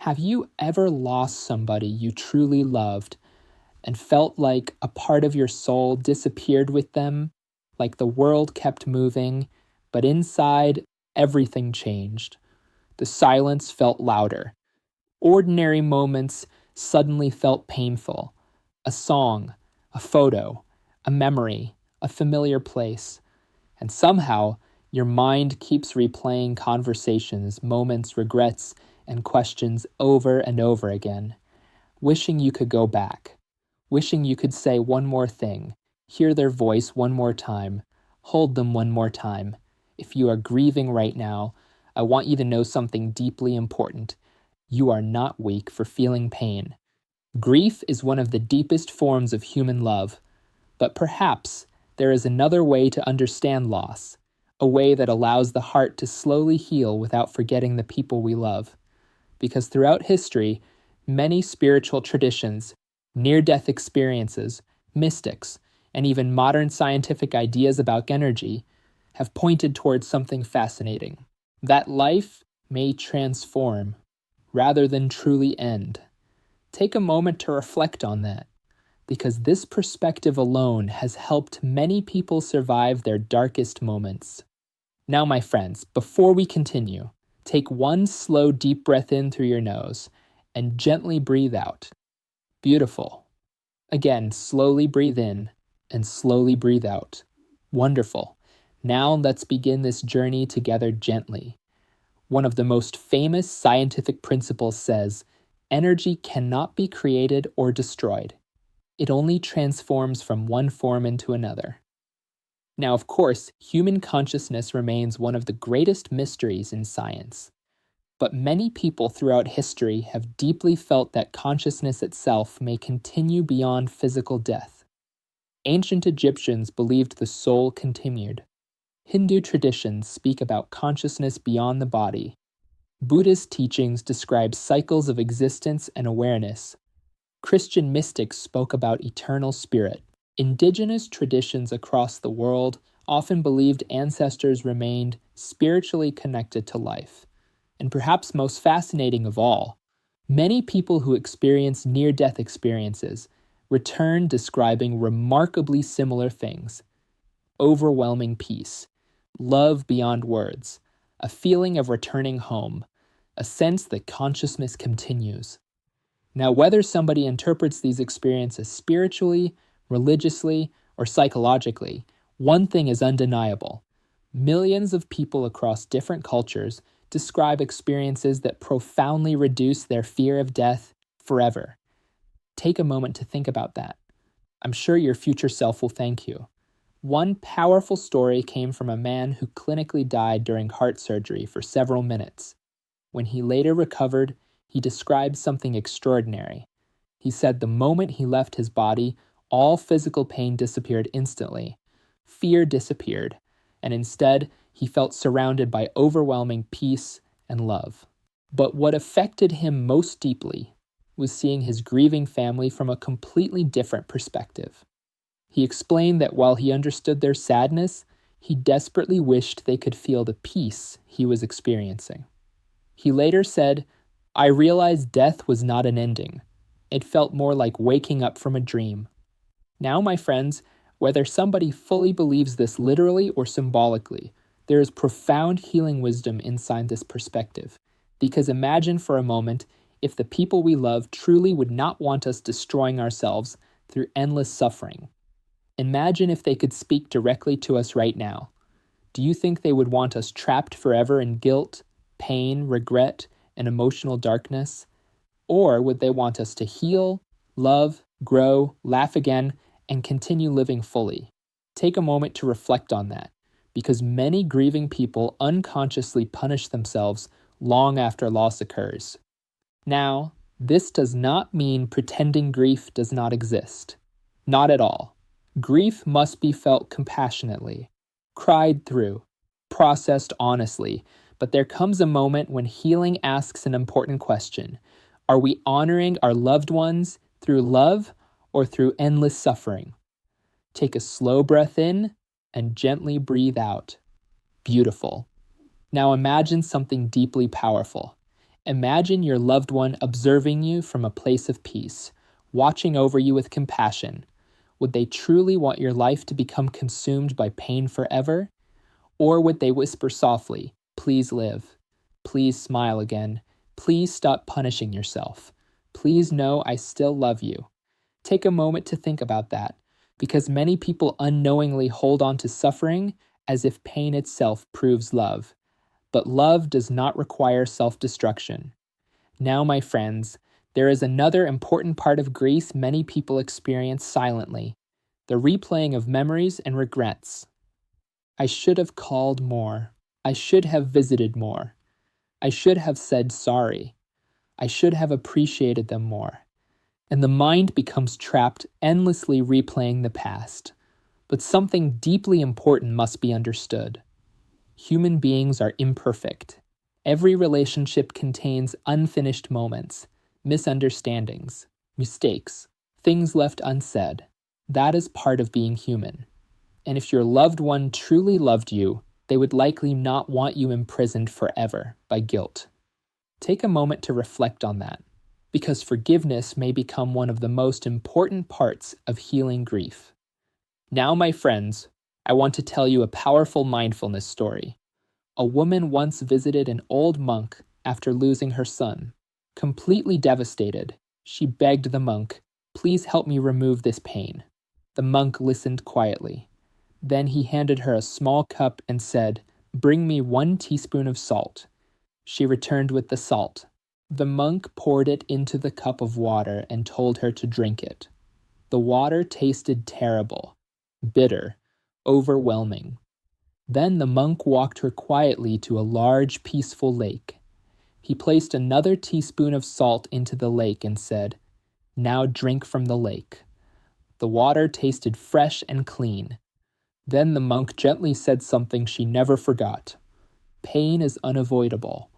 Have you ever lost somebody you truly loved and felt like a part of your soul disappeared with them, like the world kept moving, but inside everything changed? The silence felt louder. Ordinary moments suddenly felt painful. A song, a photo, a memory, a familiar place. And somehow, your mind keeps replaying conversations, moments, regrets, and questions over and over again, wishing you could go back, wishing you could say one more thing, hear their voice one more time, hold them one more time. If you are grieving right now, I want you to know something deeply important. You are not weak for feeling pain. Grief is one of the deepest forms of human love, but perhaps there is another way to understand loss, a way that allows the heart to slowly heal without forgetting the people we love. Because throughout history, many spiritual traditions, near-death experiences, mystics, and even modern scientific ideas about energy have pointed towards something fascinating: that life may transform rather than truly end. Take a moment to reflect on that, because this perspective alone has helped many people survive their darkest moments. Now, my friends, before we continue, take one slow, deep breath in through your nose and gently breathe out. Beautiful. Again, slowly breathe in and slowly breathe out. Wonderful. Now let's begin this journey together gently. One of the most famous scientific principles says, energy cannot be created or destroyed. It only transforms from one form into another. Now, of course, human consciousness remains one of the greatest mysteries in science. But many people throughout history have deeply felt that consciousness itself may continue beyond physical death. Ancient Egyptians believed the soul continued. Hindu traditions speak about consciousness beyond the body. Buddhist teachings describe cycles of existence and awareness. Christian mystics spoke about eternal spirit. Indigenous traditions across the world often believed ancestors remained spiritually connected to life. And perhaps most fascinating of all, many people who experience near-death experiences return describing remarkably similar things: overwhelming peace, love beyond words, a feeling of returning home, a sense that consciousness continues. Now, whether somebody interprets these experiences spiritually, religiously, or psychologically, one thing is undeniable. Millions of people across different cultures describe experiences that profoundly reduce their fear of death forever. Take a moment to think about that. I'm sure your future self will thank you. One powerful story came from a man who clinically died during heart surgery for several minutes. When he later recovered, he described something extraordinary. He said the moment he left his body, all physical pain disappeared instantly. Fear disappeared, and instead, he felt surrounded by overwhelming peace and love. But what affected him most deeply was seeing his grieving family from a completely different perspective. He explained that while he understood their sadness, he desperately wished they could feel the peace he was experiencing. He later said, "I realized death was not an ending. It felt more like waking up from a dream." Now, my friends, whether somebody fully believes this literally or symbolically, there is profound healing wisdom inside this perspective. Because imagine for a moment if the people we love truly would not want us destroying ourselves through endless suffering. Imagine if they could speak directly to us right now. Do you think they would want us trapped forever in guilt, pain, regret, and emotional darkness? Or would they want us to heal, love, grow, laugh again, and continue living fully? Take a moment to reflect on that, because many grieving people unconsciously punish themselves long after loss occurs. Now, this does not mean pretending grief does not exist. Not at all. Grief must be felt compassionately, cried through, processed honestly, but there comes a moment when healing asks an important question. Are we honoring our loved ones through love or through endless suffering? Take a slow breath in and gently breathe out. Beautiful. Now imagine something deeply powerful. Imagine your loved one observing you from a place of peace, watching over you with compassion. Would they truly want your life to become consumed by pain forever? Or would they whisper softly, "Please live. Please smile again. Please stop punishing yourself. Please know I still love you." Take a moment to think about that, because many people unknowingly hold on to suffering as if pain itself proves love. But love does not require self-destruction. Now, my friends, there is another important part of grief many people experience silently: the replaying of memories and regrets. I should have called more. I should have visited more. I should have said sorry. I should have appreciated them more. And the mind becomes trapped, endlessly replaying the past. But something deeply important must be understood. Human beings are imperfect. Every relationship contains unfinished moments, misunderstandings, mistakes, things left unsaid. That is part of being human. And if your loved one truly loved you, they would likely not want you imprisoned forever by guilt. Take a moment to reflect on that, because forgiveness may become one of the most important parts of healing grief. Now, my friends, I want to tell you a powerful mindfulness story. A woman once visited an old monk after losing her son. Completely devastated, she begged the monk, "Please help me remove this pain." The monk listened quietly. Then he handed her a small cup and said, "Bring me 1 teaspoon of salt." She returned with the salt. The monk poured it into the cup of water and told her to drink it. The water tasted terrible, bitter, overwhelming. Then the monk walked her quietly to a large, peaceful lake. He placed another teaspoon of salt into the lake and said, "Now drink from the lake." The water tasted fresh and clean. Then the monk gently said something she never forgot. Pain is unavoidable,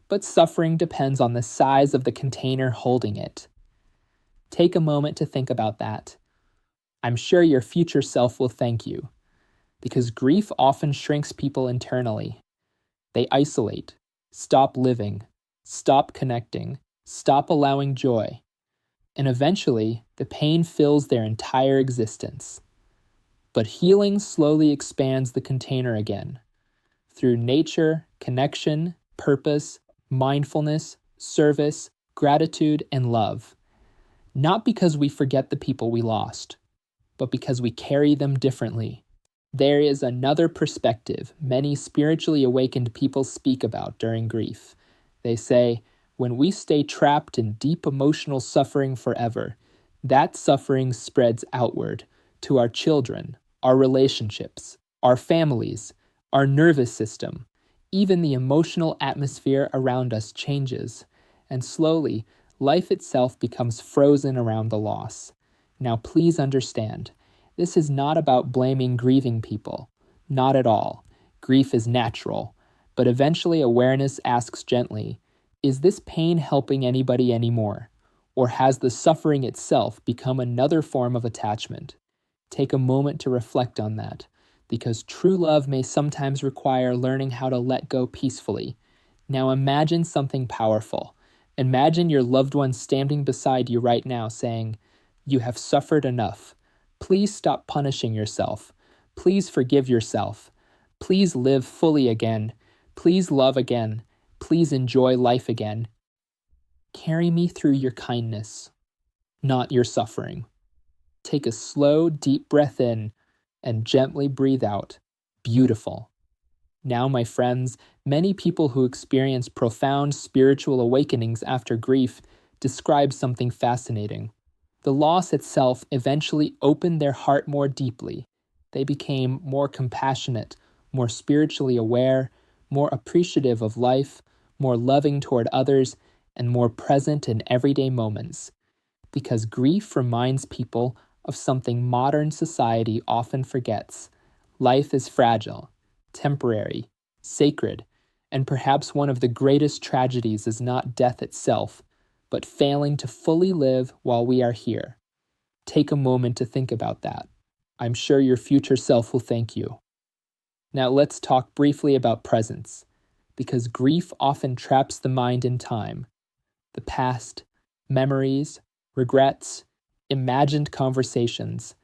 but suffering depends on the size of the container holding it. Take a moment to think about that. I'm sure your future self will thank you, because grief often shrinks people internally. They isolate, stop living, stop connecting, stop allowing joy, and eventually the pain fills their entire existence. But healing slowly expands the container again. Through nature, connection, purpose, mindfulness, service, gratitude, and love. Not because we forget the people we lost, but because we carry them differently. There is another perspective many spiritually awakened people speak about during grief. They say, when we stay trapped in deep emotional suffering forever, that suffering spreads outward to our children, our relationships, our families, our nervous system. Even the emotional atmosphere around us changes, and slowly, life itself becomes frozen around the loss. Now, please understand, this is not about blaming grieving people. Not at all. Grief is natural, but eventually awareness asks gently, is this pain helping anybody anymore? Or has the suffering itself become another form of attachment? Take a moment to reflect on that, because true love may sometimes require learning how to let go peacefully. Now imagine something powerful. Imagine your loved one standing beside you right now saying, "You have suffered enough. Please stop punishing yourself. Please forgive yourself. Please live fully again. Please love again. Please enjoy life again. Carry me through your kindness, not your suffering." Take a slow, deep breath in and gently breathe out. Beautiful. Now, my friends, many people who experience profound spiritual awakenings after grief describe something fascinating. The loss itself eventually opened their heart more deeply. They became more compassionate, more spiritually aware, more appreciative of life, more loving toward others, and more present in everyday moments. Because grief reminds people of something modern society often forgets. Life is fragile, temporary, sacred, and perhaps one of the greatest tragedies is not death itself, but failing to fully live while we are here. Take a moment to think about that. I'm sure your future self will thank you. Now let's talk briefly about presence. because grief often traps the mind in time. The past, memories, regrets, imagined conversations.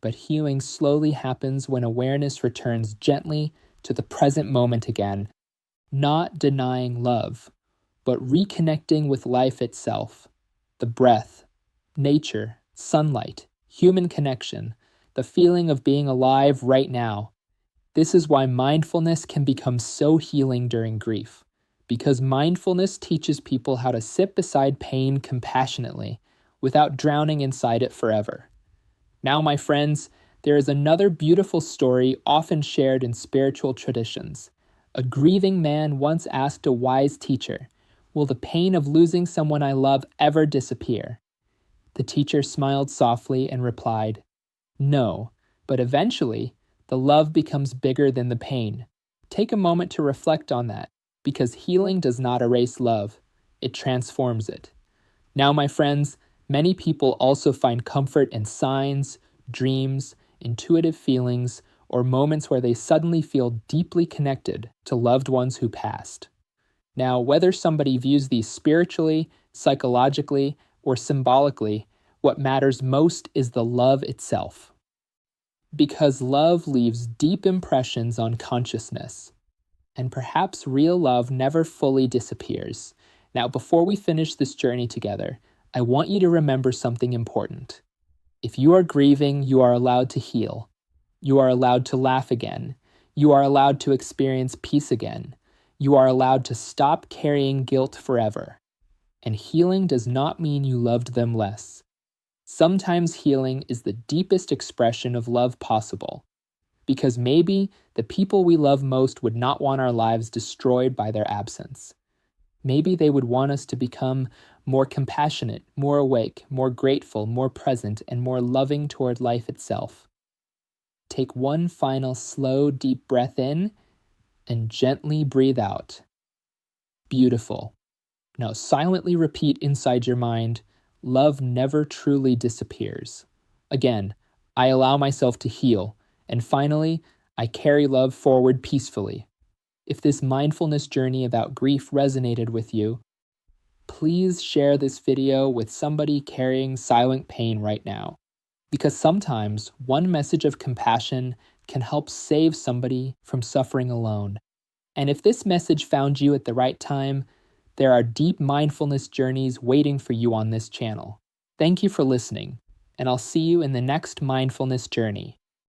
But healing slowly happens when awareness returns gently to the present moment again, not denying love, but reconnecting with life itself, the breath, nature, sunlight, human connection, the feeling of being alive right now. This is why mindfulness can become so healing during grief, because mindfulness teaches people how to sit beside pain compassionately without drowning inside it forever. Now, my friends, there is another beautiful story often shared in spiritual traditions. A grieving man once asked a wise teacher, "Will the pain of losing someone I love ever disappear?" The teacher smiled softly and replied, "No, but eventually, the love becomes bigger than the pain." Take a moment to reflect on that, because healing does not erase love, it transforms it. Now, my friends, many people also find comfort in signs, dreams, intuitive feelings, or moments where they suddenly feel deeply connected to loved ones who passed. Now, whether somebody views these spiritually, psychologically, or symbolically, what matters most is the love itself. Because love leaves deep impressions on consciousness. And perhaps real love never fully disappears. Now, before we finish this journey together, I want you to remember something important. If you are grieving, you are allowed to heal. You are allowed to laugh again. You are allowed to experience peace again. You are allowed to stop carrying guilt forever. And healing does not mean you loved them less. Sometimes healing is the deepest expression of love possible. Because maybe the people we love most would not want our lives destroyed by their absence. Maybe they would want us to become more compassionate, more awake, more grateful, more present, and more loving toward life itself. Take one final slow, deep breath in and gently breathe out. Beautiful. Now silently repeat inside your mind, love never truly disappears. Again, I allow myself to heal. And finally, I carry love forward peacefully. If this mindfulness journey about grief resonated with you, please share this video with somebody carrying silent pain right now. Because sometimes one message of compassion can help save somebody from suffering alone. And if this message found you at the right time, there are deep mindfulness journeys waiting for you on this channel. Thank you for listening, and I'll see you in the next mindfulness journey.